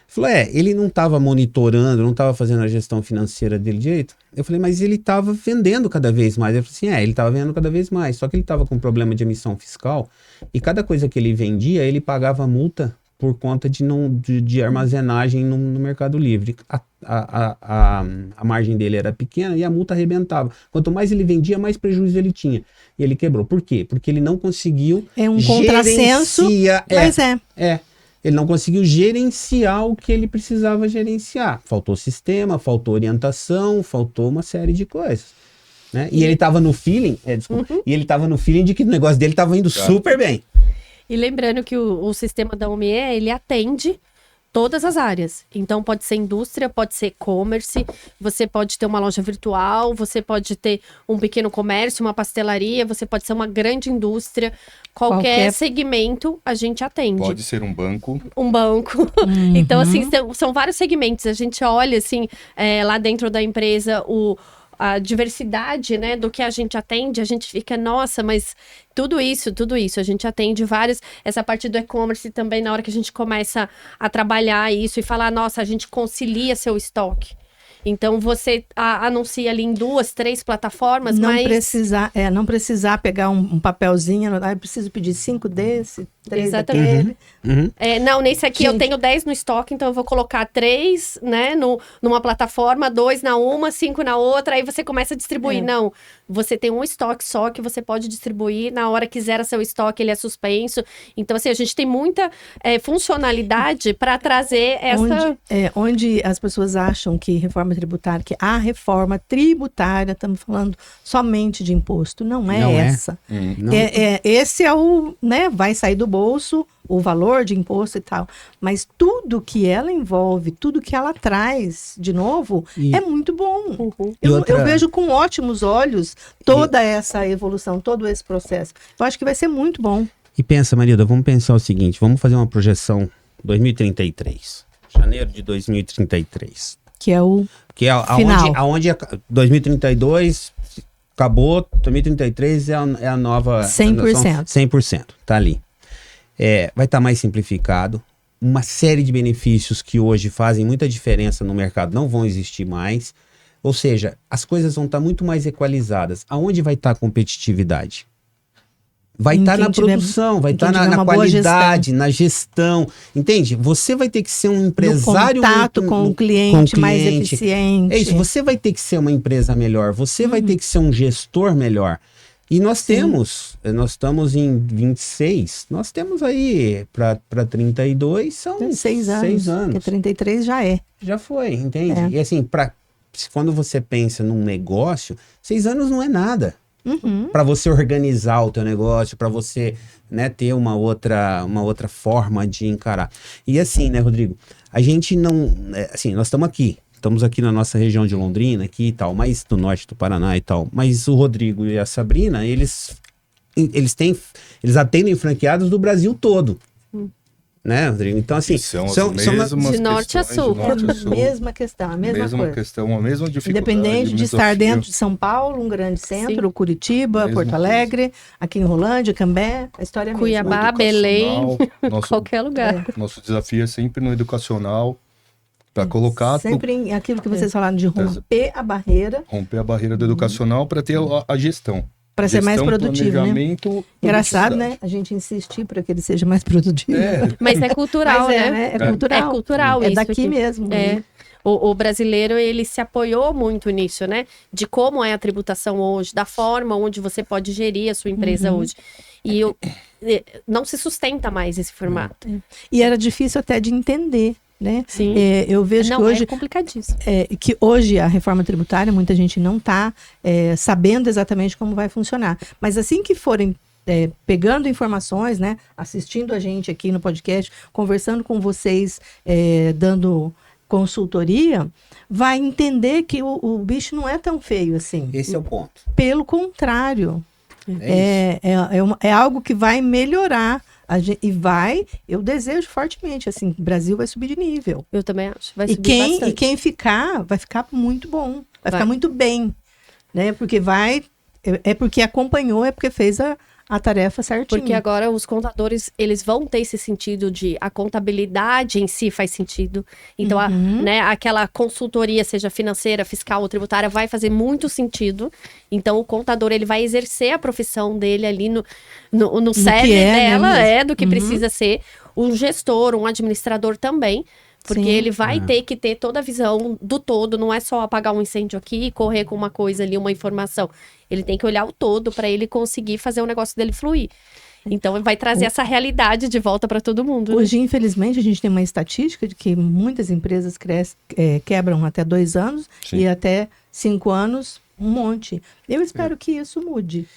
falou, ele não estava monitorando, não estava fazendo a gestão financeira dele direito. Eu falei, mas ele estava vendendo cada vez mais. Ele falou assim, ele estava vendendo cada vez mais, só que ele estava com problema de emissão fiscal, e cada coisa que ele vendia, ele pagava multa por conta de armazenagem no Mercado Livre. A margem dele era pequena e a multa arrebentava. Quanto mais ele vendia, mais prejuízo ele tinha. E ele quebrou. Por quê? Porque ele não conseguiu contrassenso, mas ele não conseguiu gerenciar o que ele precisava gerenciar. Faltou sistema, faltou orientação, faltou uma série de coisas. Né? E ele estava no feeling, e ele estava no feeling de que o negócio dele estava indo super bem. E lembrando que o sistema da OMIE, ele atende todas as áreas. Então, pode ser indústria, pode ser e-commerce, você pode ter uma loja virtual, você pode ter um pequeno comércio, uma pastelaria, você pode ser uma grande indústria. Qualquer segmento, a gente atende. Pode ser um banco. Um banco. Então, assim, são vários segmentos. A gente olha, assim, lá dentro da empresa, a diversidade, né, do que a gente atende, a gente fica, nossa, mas tudo isso, a gente atende várias, essa parte do e-commerce também, na hora que a gente começa a trabalhar isso e falar, nossa, a gente concilia seu estoque. Então, você anuncia ali em 2, 3 plataformas, não precisar pegar um papelzinho, eu preciso pedir 5 desse, 3 Exatamente. daquele. Não, nesse aqui eu Gente. tenho 10 no estoque, então eu vou colocar 3, né, numa plataforma, 2 na uma, 5 na outra, aí você começa a distribuir. Não, você tem um estoque só que você pode distribuir, na hora que zera seu estoque, ele é suspenso. Então, assim, a gente tem muita funcionalidade para trazer essa... Onde as pessoas acham que reforma tributária, que a reforma tributária, estamos falando somente de imposto, não é essa. Não. Esse é o, né, vai sair do bolso o valor de imposto e tal, mas tudo que ela envolve, tudo que ela traz, de novo, é muito bom. Eu vejo com ótimos olhos toda essa evolução, todo esse processo. Eu acho que vai ser muito bom. E pensa, Marilda, vamos pensar o seguinte, vamos fazer uma projeção 2033, janeiro de 2033. Que é o Que é aonde 2032 acabou, 2033 é a nova... 100%. 100%, tá ali. Vai estar mais simplificado, uma série de benefícios que hoje fazem muita diferença no mercado não vão existir mais, ou seja, as coisas vão estar muito mais equalizadas. Aonde vai estar a competitividade? Vai estar na produção, vai estar na qualidade, na gestão, entende? Você vai ter que ser um empresário... No contato com o cliente mais eficiente. É isso, você vai ter que ser uma empresa melhor, você vai ter que ser um gestor melhor. E nós estamos em 26, nós temos aí para 32, são 6 anos. 6 anos. Porque 33 já é. Já foi, entende? E assim, quando você pensa num negócio, 6 anos não é nada. Para você organizar o teu negócio, para você, né, ter uma outra forma de encarar. E assim, né, Rodrigo, a gente não... assim, nós estamos aqui na nossa região de Londrina aqui e tal, mais do norte do Paraná e tal, mas o Rodrigo e a Sabrina, eles atendem franqueados do Brasil todo. Né, Rodrigo? Então, assim, são de norte a sul. A mesma questão, a mesma coisa. A mesma dificuldade. Independente de estar dentro de São Paulo, um grande centro, Curitiba, Porto Alegre, aqui em Rolândia, Cambé, a história é a mesma. Cuiabá, Belém, qualquer lugar. Nosso desafio é sempre no educacional, para colocar... Sempre aquilo que vocês falaram de romper a barreira. Romper a barreira do educacional para ter a gestão. Para ser mais produtivo, né? Engraçado, né? A gente insistir para que ele seja mais produtivo. Mas é cultural, né? É cultural. É cultural isso. É daqui aqui. mesmo. O brasileiro, ele se apoiou muito nisso, né? De como é a tributação hoje, da forma onde você pode gerir a sua empresa hoje. E não se sustenta mais esse formato. E era difícil até de entender. Né? Sim. Eu vejo que hoje é complicadíssimo. Que hoje a reforma tributária, muita gente não está sabendo exatamente como vai funcionar. Mas assim que forem pegando informações, né, assistindo a gente aqui no podcast, conversando com vocês, dando consultoria, vai entender que o bicho não é tão feio assim. Esse é o ponto. Pelo contrário, é algo que vai melhorar. Eu desejo fortemente, assim, o Brasil vai subir de nível. Eu também acho, vai subir bastante. E quem ficar, vai ficar muito bom, vai ficar muito bem, né? Porque porque acompanhou, é porque fez a tarefa certinho. Porque agora os contadores, eles vão ter esse sentido de a contabilidade em si faz sentido. Então, né, aquela consultoria, seja financeira, fiscal ou tributária, vai fazer muito sentido. Então, o contador, ele vai exercer a profissão dele ali no cerne dela, do que precisa ser. Um gestor, um administrador também. Porque ele vai ter que ter toda a visão do todo, não é só apagar um incêndio aqui e correr com uma coisa ali, uma informação. Ele tem que olhar o todo para ele conseguir fazer o negócio dele fluir. Então, vai trazer essa realidade de volta para todo mundo. Hoje, infelizmente, a gente tem uma estatística de que muitas empresas quebram até 2 anos e até 5 anos, um monte. Eu espero que isso mude.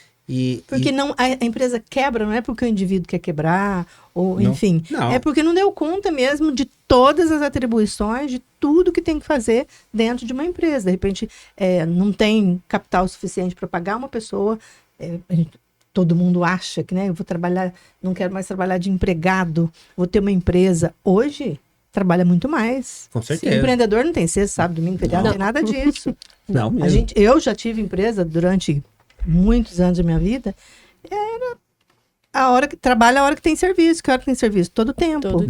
Porque a empresa quebra, não é porque o indivíduo quer quebrar, ou enfim. Não. É porque não deu conta mesmo de todas as atribuições, de tudo que tem que fazer dentro de uma empresa. De repente, não tem capital suficiente para pagar uma pessoa. Todo mundo acha que, né, eu vou trabalhar, não quero mais trabalhar de empregado, vou ter uma empresa. Hoje, trabalha muito mais. Com certeza. Empreendedor não tem sexta, sábado, domingo, feriado, não tem nada disso. Não mesmo. Eu já tive empresa durante muitos anos da minha vida, era a hora que trabalha, a hora que tem serviço. Que hora que tem serviço? Todo tempo.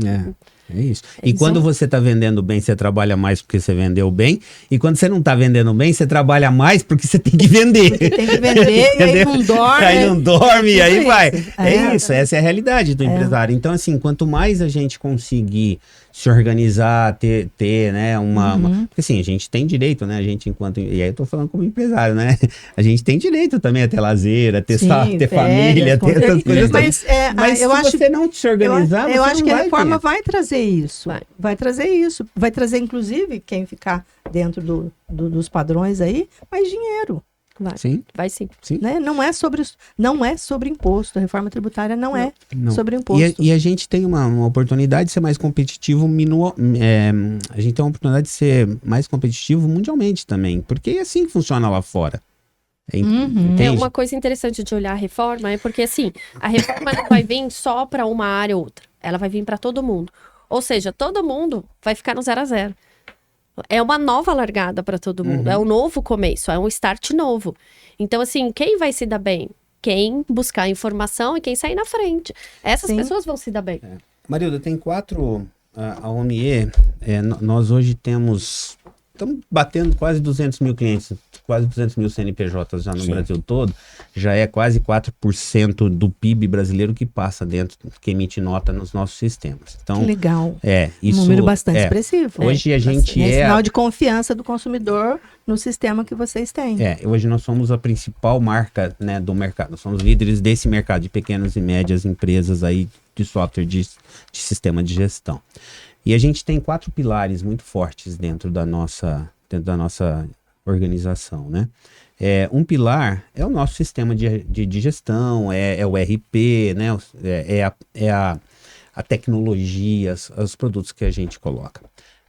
É isso. E quando você está vendendo bem, você trabalha mais porque você vendeu bem. E quando você não está vendendo bem, você trabalha mais porque você tem que vender. Você tem que vender e aí não dorme. Aí não dorme e aí vai. É isso. isso, essa é a realidade do empresário. Então, assim, quanto mais a gente conseguir se organizar, ter né, porque assim, a gente tem direito, né, a gente enquanto, e aí eu tô falando como empresário, né, a gente tem direito também a ter lazer, a ter, ter família, ter essas coisas. Mas eu se acho, você não se organizar, eu acho que a reforma ter. vai trazer isso, vai trazer isso, vai trazer inclusive quem ficar dentro dos padrões aí, mais dinheiro. Sim. Vai sim. Né? Não é sobre imposto. A reforma tributária não é sobre imposto. E a gente tem uma oportunidade de ser mais competitivo. A gente tem uma oportunidade de ser mais competitivo mundialmente também. Porque é assim que funciona lá fora. Uma coisa interessante de olhar a reforma é porque, assim, a reforma não vai vir só para uma área ou outra. Ela vai vir para todo mundo. Ou seja, todo mundo vai ficar no 0 a 0. É uma nova largada para todo mundo, é um novo começo, é um start novo. Então, assim, quem vai se dar bem? Quem buscar informação e quem sair na frente. Essas pessoas vão se dar bem. Marilda, tem 4... A OMIE, nós hoje estamos batendo quase 200 mil clientes, quase 200 mil CNPJs já no Brasil todo. Já é quase 4% do PIB brasileiro que passa dentro, que emite nota nos nossos sistemas. Então, que legal. Isso, um número bastante expressivo. Hoje a gente é sinal de confiança do consumidor no sistema que vocês têm. Hoje nós somos a principal marca, né, do mercado. Nós somos líderes desse mercado de pequenas e médias empresas aí de software de sistema de gestão. E a gente tem 4 pilares muito fortes dentro da nossa organização, né? Um pilar é o nosso sistema de gestão, é o RP, né? A tecnologia, os produtos que a gente coloca.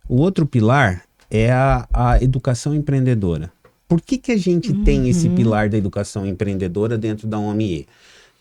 O outro pilar é a educação empreendedora. Por que a gente tem esse pilar da educação empreendedora dentro da OMIE?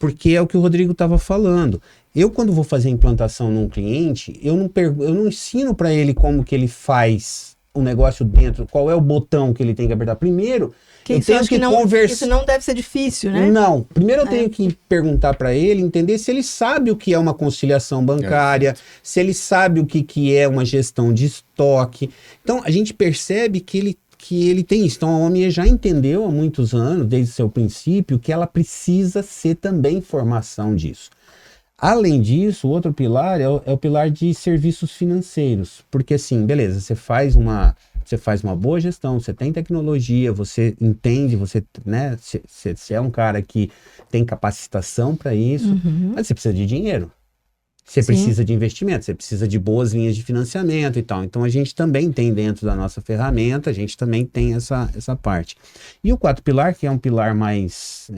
Porque é o que o Rodrigo estava falando. Eu, quando vou fazer a implantação num cliente, eu não ensino para ele como que ele faz o negócio dentro, qual é o botão que ele tem que apertar. Primeiro, eu tenho que conversar. Isso não deve ser difícil, né? Não. Primeiro eu tenho que perguntar para ele, entender se ele sabe o que é uma conciliação bancária, se ele sabe o que é uma gestão de estoque. Então, a gente percebe que ele tem isso. Então, a OMIE já entendeu há muitos anos, desde o seu princípio, que ela precisa ser também formação disso. Além disso, o outro pilar é o pilar de serviços financeiros. Porque assim, beleza, você faz uma boa gestão, você tem tecnologia, você entende, você é um cara que tem capacitação para isso, mas você precisa de dinheiro. Você precisa de investimento, você precisa de boas linhas de financiamento e tal. Então, a gente também tem dentro da nossa ferramenta, a gente também tem essa parte. E o 4 pilar, que é um pilar mais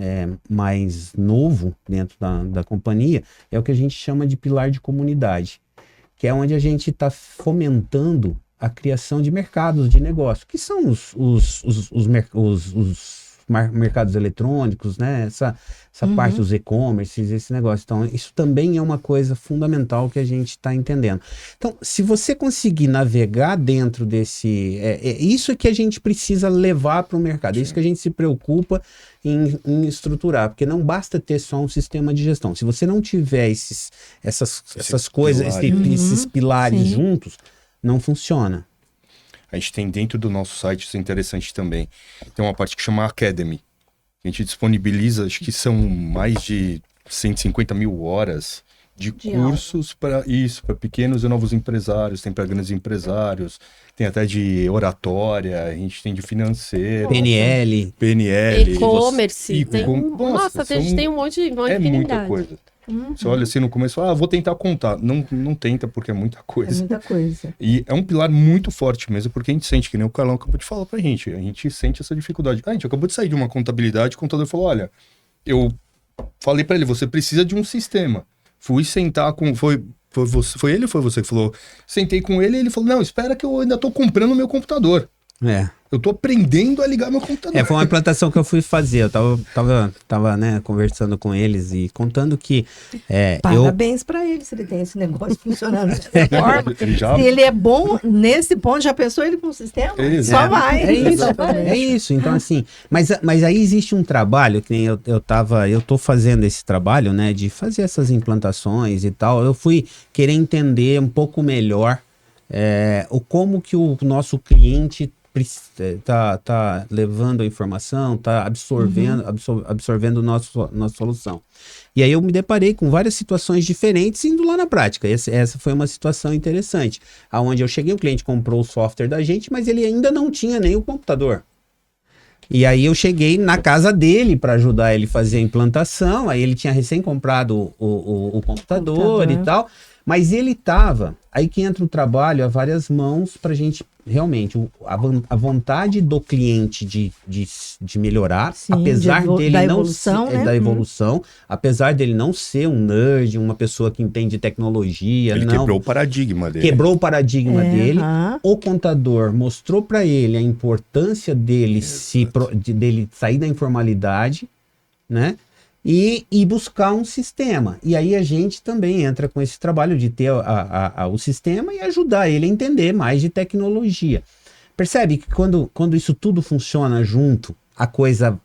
novo dentro da companhia, é o que a gente chama de pilar de comunidade, que é onde a gente está fomentando a criação de mercados de negócio, que são os mercados eletrônicos, né? Essa parte dos e-commerces, esse negócio. Então, isso também é uma coisa fundamental que a gente está entendendo. Então, se você conseguir navegar dentro desse... isso que a gente precisa levar para o mercado. É isso que a gente se preocupa em estruturar. Porque não basta ter só um sistema de gestão. Se você não tiver essas coisas, esses pilares juntos, não funciona. A gente tem dentro do nosso site, isso é interessante também, tem uma parte que chama Academy. A gente disponibiliza, acho que são mais de 150 mil horas de cursos para pequenos e novos empresários, tem para grandes empresários, tem até de oratória, a gente tem de financeiro. PNL. E-commerce. Nossa, a gente tem um monte de infinidade. É muita coisa. Você olha assim no começo, vou tentar contar. Não tenta, porque é muita coisa. É muita coisa. E é um pilar muito forte mesmo, porque a gente sente, que nem o Carlão acabou de falar pra gente, a gente sente essa dificuldade. A gente acabou de sair de uma contabilidade, o contador falou, olha, eu falei pra ele, você precisa de um sistema. Fui sentar com... Foi ele ou foi você que falou? Sentei com ele e ele falou, não, espera que eu ainda tô comprando o meu computador. Eu tô aprendendo a ligar meu computador. Foi uma implantação que eu fui fazer. Eu tava né, conversando com eles e contando que... Parabéns para ele, se ele tem esse negócio funcionando dessa forma. Já... Se ele é bom nesse ponto, já pensou ele com o sistema? Só vai. É isso. Então, assim... Mas aí existe um trabalho, que nem eu tô fazendo esse trabalho, né? De fazer essas implantações e tal. Eu fui querer entender um pouco melhor como que o nosso cliente tá levando a informação, tá absorvendo nossa solução. E aí eu me deparei com várias situações diferentes indo lá na prática. Essa foi uma situação interessante, aonde eu cheguei, o cliente comprou o software da gente, mas ele ainda não tinha nem o computador. E aí eu cheguei na casa dele para ajudar ele a fazer a implantação, aí ele tinha recém comprado o computador e tal, mas ele tava... Aí que entra o trabalho a várias mãos para a gente realmente, a vontade do cliente de melhorar, sim, apesar dele da não evolução, ser, né? da evolução, apesar dele não ser um nerd, uma pessoa que entende tecnologia. Ele quebrou o paradigma dele. Quebrou o paradigma dele. O contador mostrou para ele a importância dele, dele sair da informalidade, né? E buscar um sistema. E aí a gente também entra com esse trabalho de ter o sistema e ajudar ele a entender mais de tecnologia. Percebe que quando isso tudo funciona junto, a coisa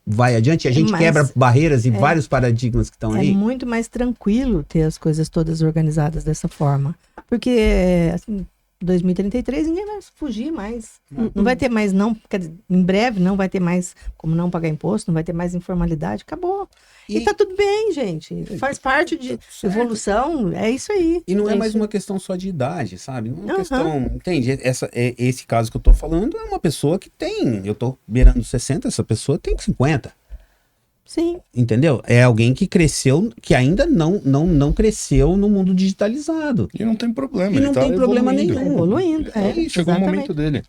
vai adiante, a gente quebra barreiras e vários paradigmas que estão aí. É muito mais tranquilo ter as coisas todas organizadas dessa forma. Porque, assim, 2033 ninguém vai fugir mais. Não vai ter mais, quer dizer, em breve não vai ter mais como não pagar imposto, não vai ter mais informalidade, acabou. E tá tudo bem, gente. Faz parte de evolução, é isso aí. E não é mais uma questão só de idade, sabe? Não é uma questão, entende? Esse caso que eu tô falando é uma pessoa que eu tô beirando 60, essa pessoa tem 50. Sim. Entendeu? É alguém que cresceu, que ainda não cresceu no mundo digitalizado. E não tem problema. E não tem problema nenhum. Evoluindo. Chegou o momento dele.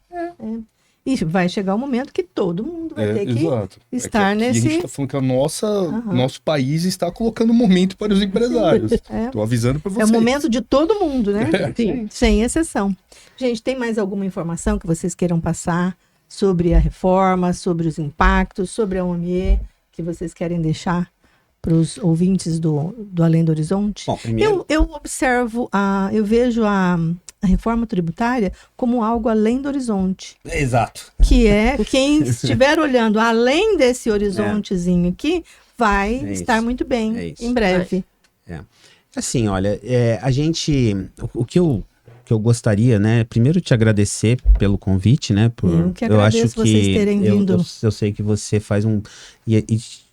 E vai chegar o momento que todo mundo vai ter que exato. estar nesse... A gente tá falando que nosso país está colocando um momento para os empresários. Tô avisando para vocês. É o momento de todo mundo, né? Sim. Sem exceção. Gente, tem mais alguma informação que vocês queiram passar sobre a reforma, sobre os impactos, sobre a OMIE, que vocês querem deixar para os ouvintes do Além do Horizonte? Bom, primeiro... Eu observo, eu vejo a reforma tributária como algo além do horizonte. Exato. Que é quem estiver olhando além desse horizontezinho aqui, vai estar muito bem em breve. Assim, olha, a gente... O que eu gostaria, né? Primeiro te agradecer pelo convite, né? Eu que agradeço vocês terem vindo. Eu sei que você faz e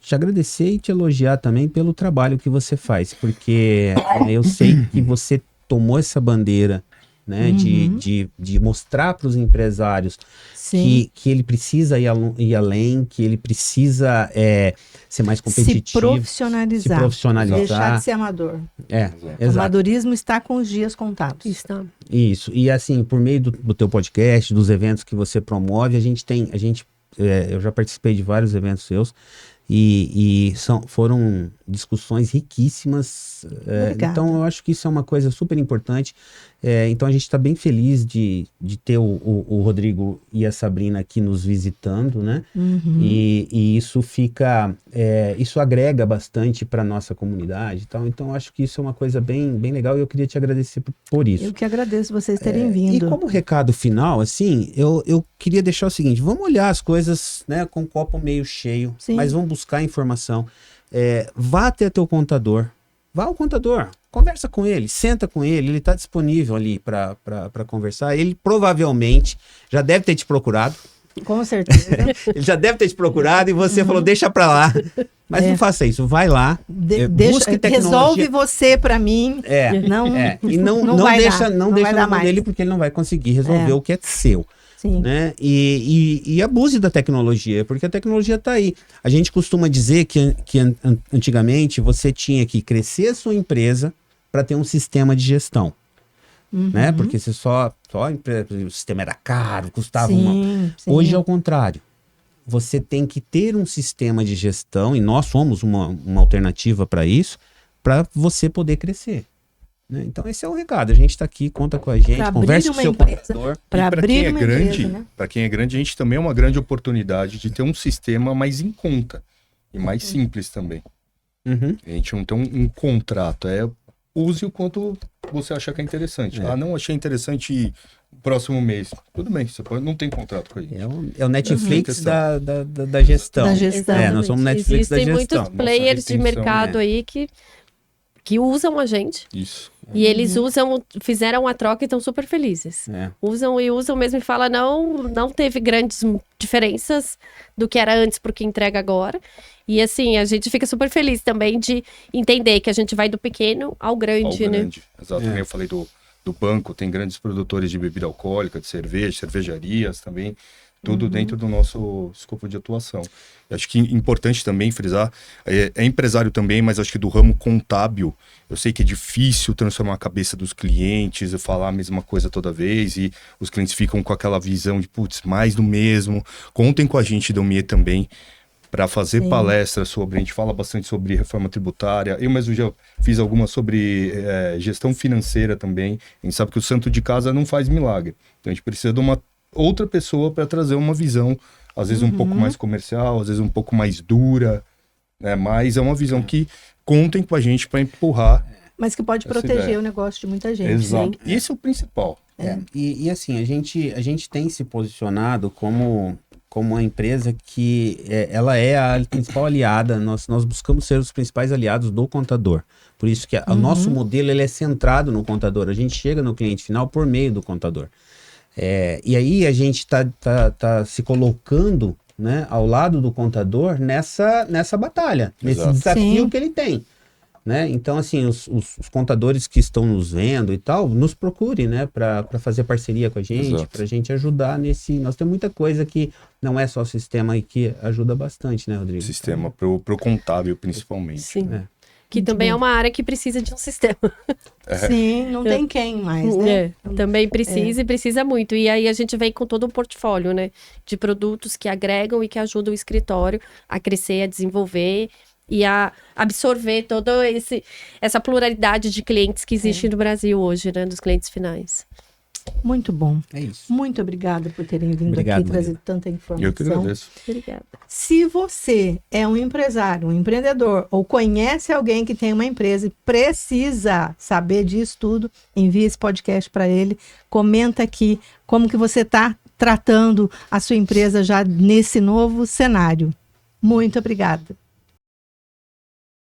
te agradecer e te elogiar também pelo trabalho que você faz, porque eu sei que você tomou essa bandeira, né? De mostrar para os empresários que ele precisa ir além, que ele precisa ser mais competitivo. Se profissionalizar. Deixar de ser amador. Exato. O amadorismo está com os dias contados. Está. Isso. E assim, por meio do teu podcast, dos eventos que você promove, eu já participei de vários eventos seus e foram discussões riquíssimas. Então, eu acho que isso é uma coisa super importante. Então, a gente está bem feliz de ter o Rodrigo e a Sabrina aqui nos visitando, né? E isso isso agrega bastante para nossa comunidade e tal. Então, eu acho que isso é uma coisa bem, bem legal e eu queria te agradecer por isso. Eu que agradeço vocês terem vindo. E como recado final, assim, eu queria deixar o seguinte: vamos olhar as coisas, né, com o copo meio cheio, mas vamos buscar informação. Vá até teu contador. Vá ao contador, conversa com ele, senta com ele está disponível ali para conversar. Ele provavelmente já deve ter te procurado. Com certeza. Ele já deve ter te procurado e você falou, deixa para lá. Mas não faça isso, vai lá, busque tecnologia. Resolve você para mim. E não deixa na mão dele, porque ele não vai conseguir resolver o que é seu. Sim. Né? E abuse da tecnologia, porque a tecnologia está aí. A gente costuma dizer que antigamente você tinha que crescer a sua empresa para ter um sistema de gestão. Né? Porque você o sistema era caro, custava Hoje é o contrário. Você tem que ter um sistema de gestão, e nós somos uma alternativa para isso, para você poder crescer. né? Então esse é o recado, a gente está aqui, conta com a gente, Pra conversa abrir com o seu uma empresa. contador. Para abrir uma empresa, né? Para quem é grande, a gente também é uma grande oportunidade de ter um sistema mais em conta e mais simples também. Uhum. A gente não tem um contrato, use o quanto você achar que é interessante. Não achei interessante próximo mês. Tudo bem, você não tem contrato com a gente. É o Netflix Uhum. da gestão. Da gestão. Nós somos Netflix da Existem gestão. muitos players de retenção, mercado aí que usam a gente. Isso. E eles fizeram a troca e estão super felizes. É. Usam mesmo e fala não teve grandes diferenças do que era antes pro que entrega agora. E assim, a gente fica super feliz também de entender que a gente vai do pequeno ao grande, né? Exato, como eu falei do banco, tem grandes produtores de bebida alcoólica, de cerveja, cervejarias também, tudo dentro do nosso escopo de atuação. Eu acho que é importante também frisar, é empresário também, mas acho que do ramo contábil, eu sei que é difícil transformar a cabeça dos clientes e falar a mesma coisa toda vez, e os clientes ficam com aquela visão de, putz, mais do mesmo. Contem com a gente da UMIE também, para fazer palestras sobre, a gente fala bastante sobre reforma tributária, eu mesmo já fiz algumas sobre gestão financeira também. A gente sabe que o santo de casa não faz milagre, então a gente precisa de uma outra pessoa para trazer uma visão, às vezes um pouco mais comercial, às vezes um pouco mais dura, né? Mas é uma visão que contem com a gente para empurrar. Mas que pode proteger ideia. o negócio de muita gente. Exato. Sim. E esse é o principal. E assim, a gente tem se posicionado como uma empresa que ela é a principal aliada, nós buscamos ser os principais aliados do contador. Por isso que o nosso modelo ele é centrado no contador, a gente chega no cliente final por meio do contador. E aí a gente tá se colocando, né, ao lado do contador nessa batalha, nesse desafio que ele tem. Né? Então, assim, os contadores que estão nos vendo e tal, nos procurem, né, para fazer parceria com a gente, para a gente ajudar nesse. Nós temos muita coisa que não é só sistema e que ajuda bastante, né, Rodrigo? Sistema pro contábil, principalmente. Sim. Que Muito também bom. é uma área que precisa de um sistema. Sim, não tem quem mais, né? Também precisa e precisa muito. E aí a gente vem com todo um portfólio, né, de produtos que agregam e que ajudam o escritório a crescer, a desenvolver e a absorver toda essa pluralidade de clientes que existe no Brasil hoje, né, dos clientes finais. Muito bom. É isso. Muito obrigada por terem vindo Obrigado, aqui e trazido tanta informação. Eu que agradeço. Obrigada. Se você é um empresário, um empreendedor ou conhece alguém que tem uma empresa e precisa saber disso tudo, envie esse podcast para ele, comenta aqui como que você está tratando a sua empresa já nesse novo cenário. Muito obrigada.